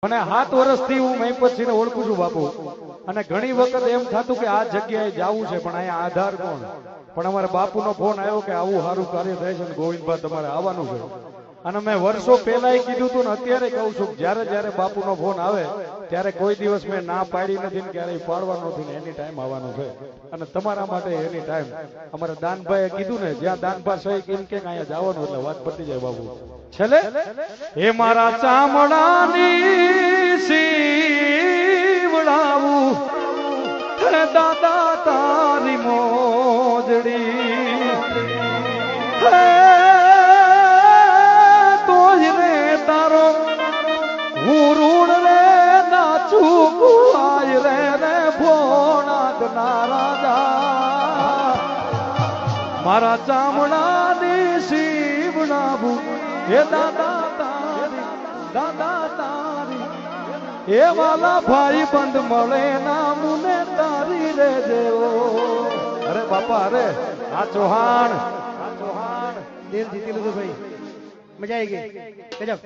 મને 7 વર્ષથી હું મહીપતસિંહને ઓળખું છું બાપુ, અને ઘણી વખત એમ થતું કે આ જગ્યાએ જવું છે પણ અહીંયા આધાર કોણ, પણ અમારા બાપુનો ફોન આવ્યો કે આવું સારું કાર્ય થાય છે ને ગોવિંદભાઈ તમારે આવવાનું છે. અને મેં વર્ષો પહેલાય કીધું હતું ને અત્યારે કહું છું, જ્યારે જ્યારે બાપુનો ફોન આવે ત્યારે કોઈ દિવસ મેં ના પાડી નથી ને ક્યારેય પાડવાનો નથી ને એની ટાઈમ આવવાનો છે. અને તમારા માટે એની ટાઈમ અમારા દાનભાઈએ કીધું ને, જ્યાં દાનભા સહી કેમ કે અહીંયા જવાનું એટલે વાત પતી જાય બાપુ. છેલ્લે હે મારા ચામડાની સીવડાવું હે દાદા તારી મોજડી, હે તોજ રે તારો હું રૂડ રે નાચું આય રે રે ભોણાદ ના રાજા. મારા ચામડાની સીવડાવું હે દાદા તારી, હે વાલા ભાઈ બંધ મળે ના મુને તારી રે દેવો. અરે બાપા, અરે આ ચૌહાણ દિલ જીતી લીધું ભાઈ, મજા આવી ગઈ, ગજબ.